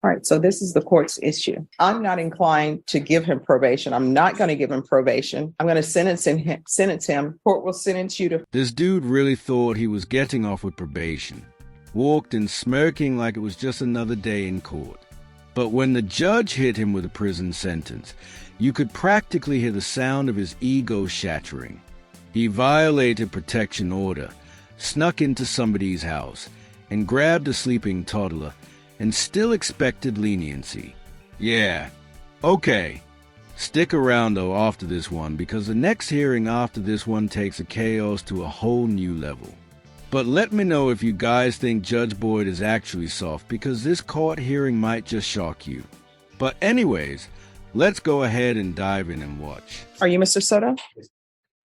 All right, so this is the court's issue. I'm not inclined to give him probation. I'm not going to give him probation. I'm going to sentence him. Court will sentence you to... This dude really thought he was getting off with probation. Walked in smirking like it was just another day in court. But when the judge hit him with a prison sentence, you could practically hear the sound of his ego shattering. He violated protection order, snuck into somebody's house, and grabbed a sleeping toddler, and still expected leniency. Yeah, okay. Stick around, though, after this one, because the next hearing after this one takes a chaos to a whole new level. But let me know if you guys think Judge Boyd is actually soft, because this court hearing might just shock you. But anyways, let's go ahead and dive in and watch. Are you Mr. Soto?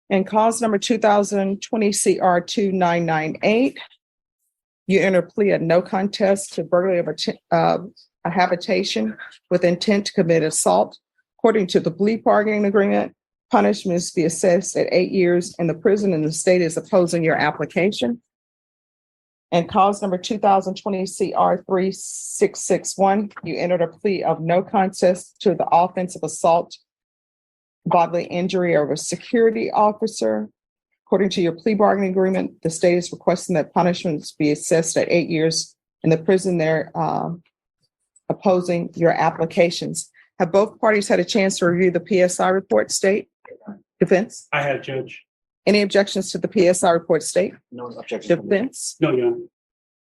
In cause number 2020 CR 2998, you enter a plea of no contest to burglary of a habitation with intent to commit assault. According to the plea bargaining agreement, punishment is to be assessed at 8 years in the prison, and the state is opposing your application. And cause number 2020 CR 3661, you entered a plea of no contest to the offense of assault, bodily injury of a security officer. According to your plea bargaining agreement, the state is requesting that punishments be assessed at 8 years in the prison. They're opposing your applications. Have both parties had a chance to review the PSI report, state? Defense? I have, Judge. Any objections to the PSI report, state? No objection. Defense? No, Your Honor.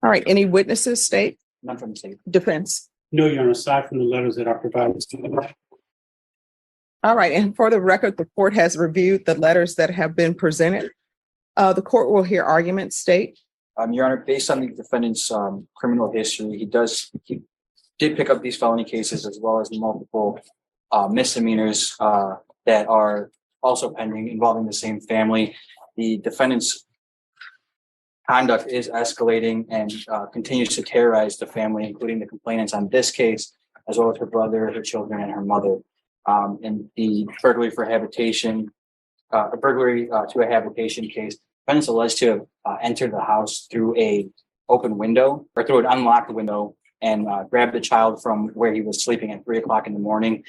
All right. Any witnesses, state? None from the state. Defense? No, Your Honor, aside from the letters that are provided to you. All right. And for the record, the court has reviewed the letters that have been presented. The court will hear arguments, state. Your Honor, based on the defendant's criminal history, he did pick up these felony cases as well as multiple misdemeanors that are also pending involving the same family. The defendant's conduct is escalating and continues to terrorize the family, including the complainants on this case, as well as her brother, her children, and her mother. And the burglary for habitation, a burglary to a habitation case, defendants alleged to have entered the house through a open window or through an unlocked window and grabbed the child from where he was sleeping at 3 o'clock in the morning.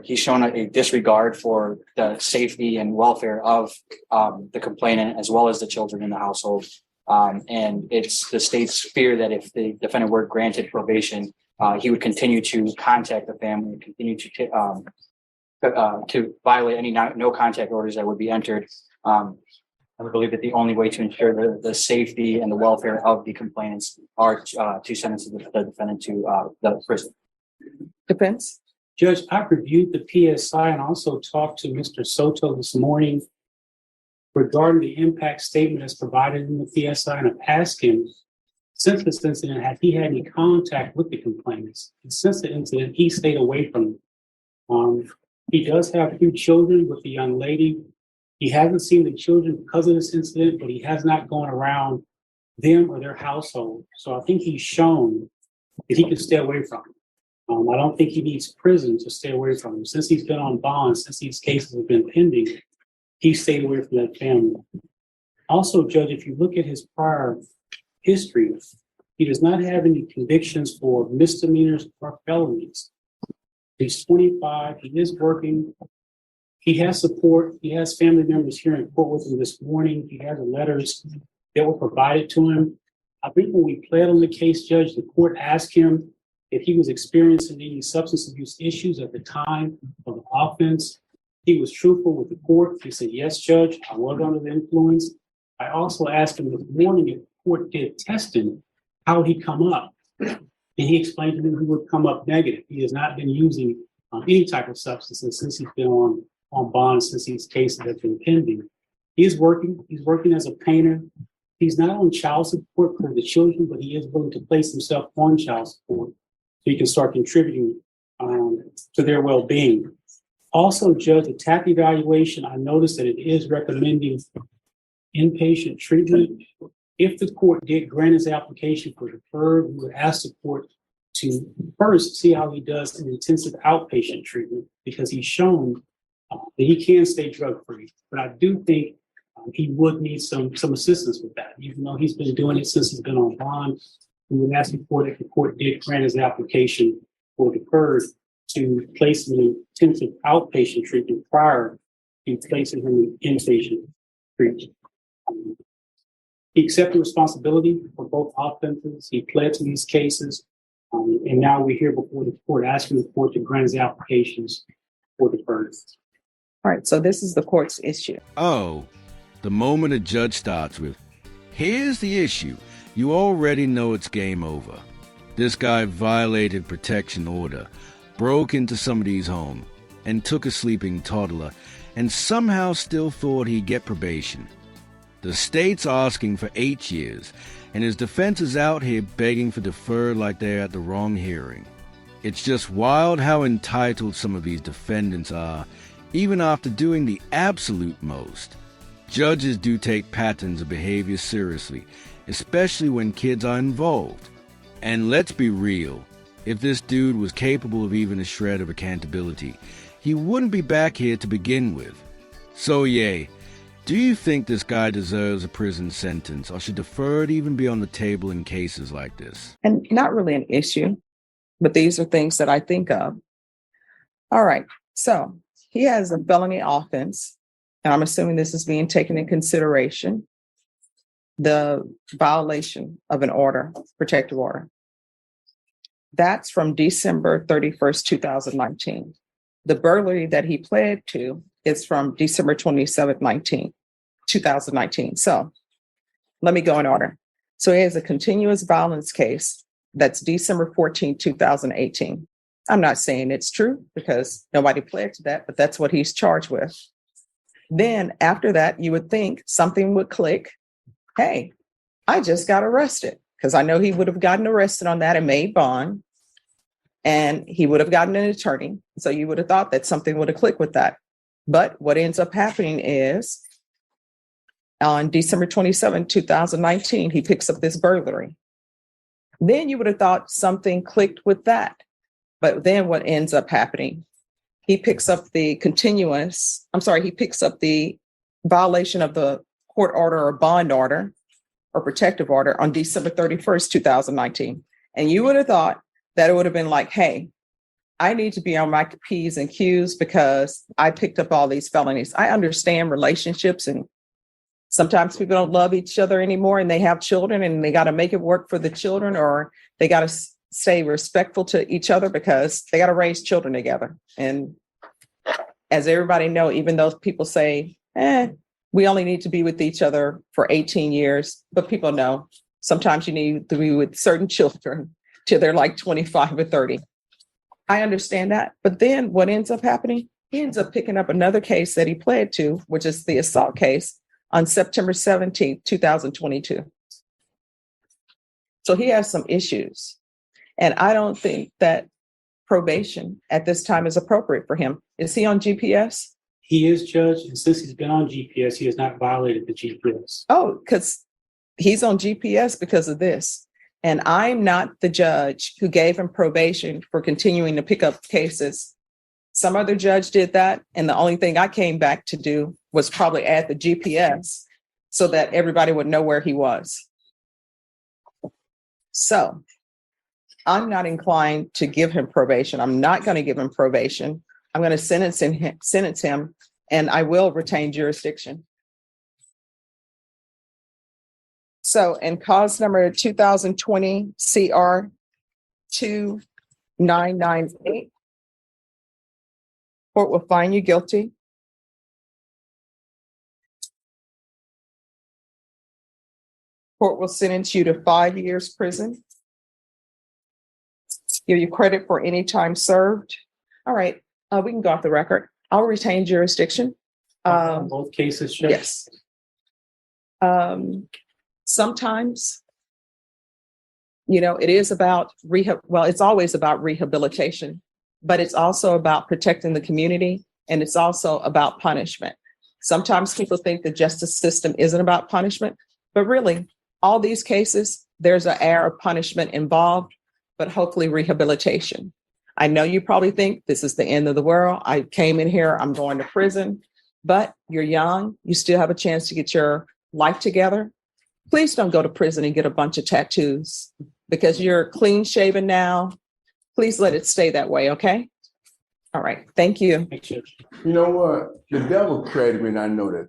He's shown a disregard for the safety and welfare of the complainant as well as the children in the household. And it's the state's fear that if the defendant were granted probation, he would continue to contact the family, continue to violate any no contact orders that would be entered. I would believe that the only way to ensure the safety and the welfare of the complainants are to sentence the defendant to the prison. Defense? Judge, I've reviewed the PSI and also talked to Mr. Soto this morning regarding the impact statement that's provided in the PSI, and I've asked him, since this incident, had he had any contact with the complainants? And since the incident, he stayed away from them. He does have 2 children with the young lady. He hasn't seen the children because of this incident, but he has not gone around them or their household. So I think he's shown that he can stay away from them. I don't think he needs prison to stay away from them. Since he's been on bond, since these cases have been pending, he stayed away from that family. Also, Judge, if you look at his prior history, he does not have any convictions for misdemeanors or felonies. He's 25. He is working. He has support. He has family members here in court with him this morning. He has the letters that were provided to him. I think when we pled on the case, Judge, the court asked him if he was experiencing any substance abuse issues at the time of the offense. He was truthful with the court. He said, yes, Judge, I was under the influence. I also asked him this morning if the court did testing, how would he come up? And he explained to me he would come up negative. He has not been using any type of substances since he's been on bond, since these cases have been pending. He's working. He's working as a painter. He's not on child support for the children, but he is willing to place himself on child support so he can start contributing to their well-being. Also, Judge, the TAP evaluation, I noticed that it is recommending inpatient treatment. If the court did grant his application for deferred, we would ask the court to first see how he does in intensive outpatient treatment, because he's shown that he can stay drug-free. But I do think he would need some assistance with that. Even though he's been doing it since he's been on bond, we would ask the court if the court did grant his application or deferred to place him in intensive outpatient treatment prior to placing him in inpatient treatment. He accepted responsibility for both offenses. He pled to these cases. And now we're here before the court asking the court to grant his applications for deferred. All right, so this is the court's issue. Oh, the moment a judge starts with, here's the issue, you already know it's game over. This guy violated protection order, broke into somebody's home, and took a sleeping toddler, and somehow still thought he'd get probation. The state's asking for 8 years, and his defense is out here begging for deferred like they're at the wrong hearing. It's just wild how entitled some of these defendants are, even after doing the absolute most. Judges do take patterns of behavior seriously, especially when kids are involved. And let's be real, if this dude was capable of even a shred of accountability, he wouldn't be back here to begin with. So yeah, do you think this guy deserves a prison sentence, or should deferred even be on the table in cases like this? And not really an issue, but these are things that I think of. All right, so he has a felony offense, and I'm assuming this is being taken in consideration, the violation of an order, protective order. That's from December 31st, 2019. The burglary that he pled to is from December 27th, 2019. So let me go in order. So he has a continuous violence case that's December 14th, 2018. I'm not saying it's true because nobody pled to that, but that's what he's charged with. Then after that, you would think something would click. Hey, I just got arrested, because I know he would have gotten arrested on that and made bond, and he would have gotten an attorney. So you would have thought that something would have clicked with that. But what ends up happening is on December 27, 2019, he picks up this burglary. Then you would have thought something clicked with that. But then what ends up happening? He picks up the violation of the court order or bond order or protective order on December 31st, 2019. And you would have thought that it would have been like, hey, I need to be on my P's and Q's because I picked up all these felonies. I understand relationships, and sometimes people don't love each other anymore and they have children and they got to make it work for the children, or they got to stay respectful to each other because they got to raise children together. And as everybody know, even though people say, we only need to be with each other for 18 years, but people know sometimes you need to be with certain children till they're like 25 or 30. I understand that. But then what ends up happening? He ends up picking up another case that he pled to, which is the assault case, on September 17th, 2022. So he has some issues. And I don't think that probation at this time is appropriate for him. Is he on GPS? He is, Judge, and since he's been on GPS, he has not violated the GPS. Oh, because he's on GPS because of this. And I'm not the judge who gave him probation for continuing to pick up cases. Some other judge did that. And the only thing I came back to do was probably add the GPS so that everybody would know where he was. So I'm not inclined to give him probation. I'm not going to give him probation. I'm going to sentence him, and I will retain jurisdiction. So in cause number 2020 CR 2998, court will find you guilty. Court will sentence you to 5 years prison. Give you credit for any time served. All right, we can go off the record. I'll retain jurisdiction. Both cases, Judge? Yes. Sometimes, it is about rehab. Well, it's always about rehabilitation, but it's also about protecting the community, and it's also about punishment. Sometimes people think the justice system isn't about punishment, but really, all these cases, there's an air of punishment involved, but hopefully rehabilitation. I know you probably think this is the end of the world. I came in here, I'm going to prison, but you're young. You still have a chance to get your life together. Please don't go to prison and get a bunch of tattoos, because you're clean shaven now. Please let it stay that way, okay? All right, thank you. Thanks, Judge. You know what? The devil created me, and I know that.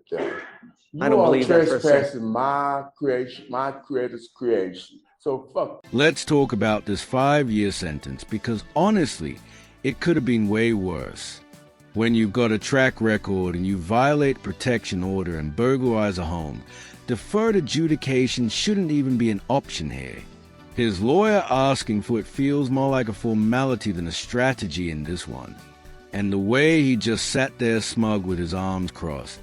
I don't believe that for a second. Trespassing my creation, my creator's creation. So fuck. Let's talk about this 5-year sentence because honestly, it could have been way worse. When you've got a track record and you violate protection order and burglarize a home, deferred adjudication shouldn't even be an option here. His lawyer asking for it feels more like a formality than a strategy in this one. And the way he just sat there smug with his arms crossed,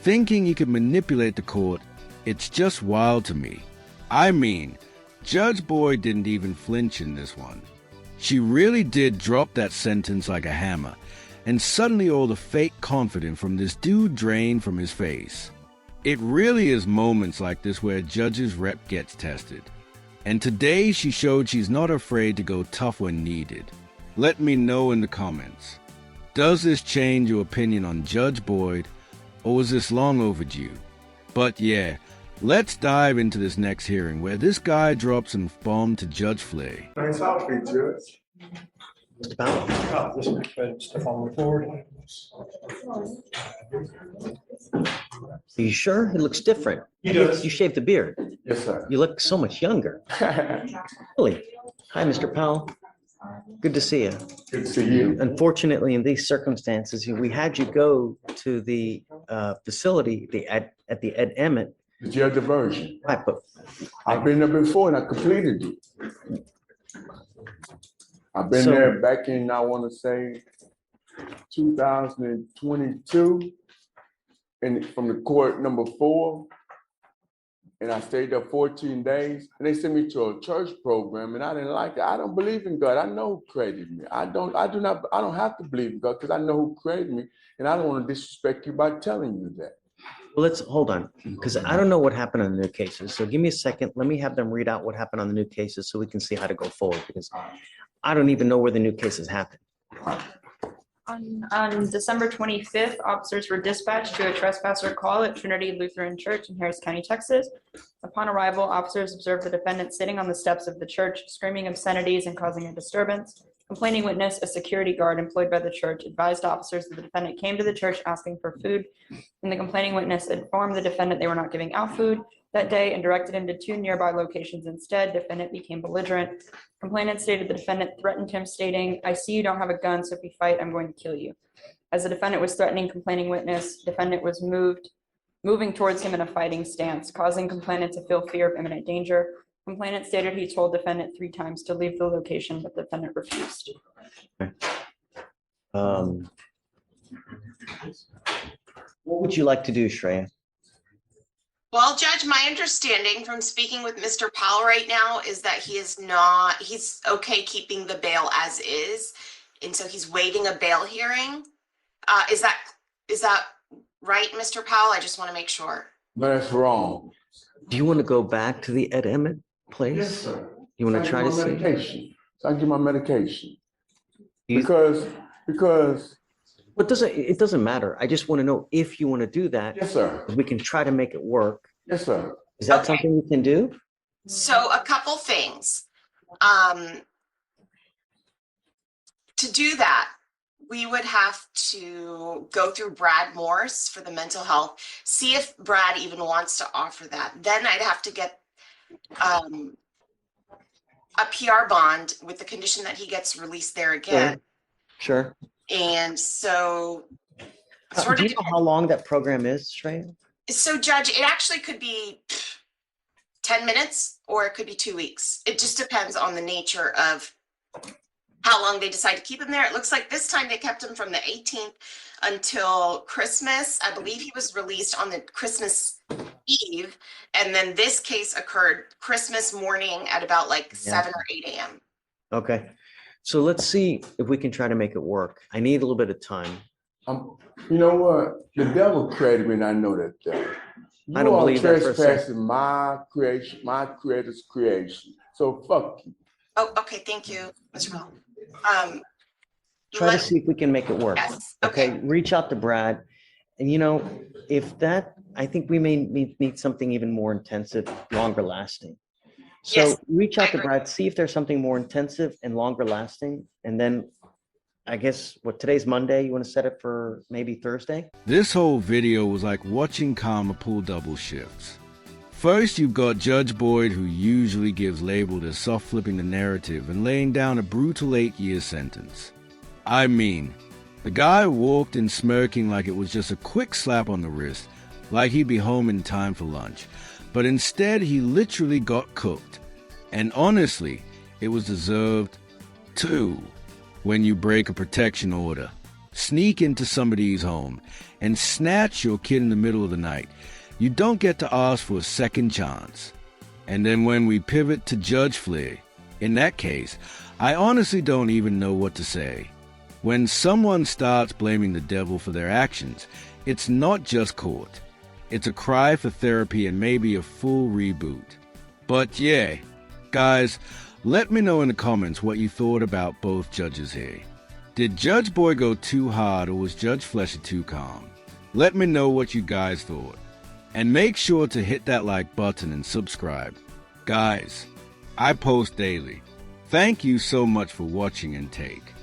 thinking he could manipulate the court, it's just wild to me. I mean, Judge Boyd didn't even flinch in this one. She really did drop that sentence like a hammer, and suddenly all the fake confidence from this dude drained from his face. It really is moments like this where a judge's rep gets tested. And today she showed she's not afraid to go tough when needed. Let me know in the comments. Does this change your opinion on Judge Boyd, or was this long overdue? But yeah, let's dive into this next hearing where this guy drops some bomb to Judge Flay. Nice outfit, Judge. Are you sure? He looks different. You shaved the beard. Yes, sir. You look so much younger. Really. Hi, Mr. Powell. Good to see you. Good to see you. Unfortunately, in these circumstances, we had you go to the facility at the Ed Emmett. The jail diversion. Right, but I've been there before and I completed it. I've been So- there back in, I want to say, 2022, and from the court number 4, and I stayed there 14 days, and they sent me to a church program, and I didn't like it. I don't believe in God. I know who created me. I don't have to believe in God because I know who created me, and I don't want to disrespect you by telling you that. well, let's hold on, because I don't know what happened on the new cases. So give me a second. Let me have them read out what happened on the new cases so we can see how to go forward, because I don't even know where the new cases happened. On December 25th, officers were dispatched to a trespasser call at Trinity Lutheran Church in Harris County, Texas. Upon arrival, officers observed the defendant sitting on the steps of the church, screaming obscenities and causing a disturbance. Complaining witness, a security guard employed by the church, advised officers that the defendant came to the church asking for food, and the complaining witness informed the defendant they were not giving out food that day and directed him to 2 nearby locations instead. Defendant became belligerent. Complainant stated the defendant threatened him, stating, "I see you don't have a gun, so if we fight, I'm going to kill you." As the defendant was threatening complaining witness, defendant was moving towards him in a fighting stance, causing complainant to feel fear of imminent danger. Complainant stated he told defendant 3 times to leave the location, but defendant refused. What would you like to do, Shreya? Well, Judge, my understanding from speaking with Mr. Powell right now is that he's okay keeping the bail as is. And so he's waiving a bail hearing. Is that right, Mr. Powell? I just want to make sure. No, that's wrong. Do you want to go back to the Ed Emmett place? Yes, sir. You want to try to see? medication. So I get my medication. You- Because, It doesn't matter. I just want to know if you want to do that. yes, sir. We can try to make it work. Yes, sir. Is that Okay. something you can do? So a couple things. To do that, we would have to go through Brad Morse for the mental health, see if Brad even wants to offer that. Then I'd have to get a PR bond with the condition that he gets released there again. Sure. And so Do you know how long that program is, Shreya? So Judge, it actually could be 10 minutes or it could be 2 weeks. It just depends on the nature of how long they decide to keep him there. It looks like this time they kept him from the 18th until Christmas. I believe he was released on the Christmas Eve. And then this case occurred Christmas morning at about like 7 or 8 a.m. Okay. So let's see if we can try to make it work. I need a little bit of time. You know what? The devil created me, and I know that. I don't believe that for a second. Trespassing my creation, my creator's creation. So fuck you. Oh, okay. Thank you, Mr. Bell. Try to see if we can make it work. Yes. Okay. Reach out to Brad. And if that, I think we may need something even more intensive, longer lasting. So Yes, reach I out to agree. Brad, see if there's something more intensive and longer lasting. And then I guess what today's Monday, you want to set it for maybe Thursday? This whole video was like watching Karma pull double shifts. First, you've got Judge Boyd, who usually gives labeled as soft flipping the narrative and laying down a brutal 8-year sentence. I mean, the guy walked in smirking like it was just a quick slap on the wrist, like he'd be home in time for lunch. But instead, he literally got cooked. And honestly, it was deserved too. When you break a protection order, sneak into somebody's home, and snatch your kid in the middle of the night, you don't get to ask for a second chance. And then when we pivot to Judge Flea, in that case, I honestly don't even know what to say. When someone starts blaming the devil for their actions, it's not just court. It's a cry for therapy and maybe a full reboot. But yeah, guys, let me know in the comments what you thought about both judges here. Did Judge Boyd go too hard or was Judge Fletcher too calm? Let me know what you guys thought. And make sure to hit that like button and subscribe. Guys, I post daily. Thank you so much for watching and take.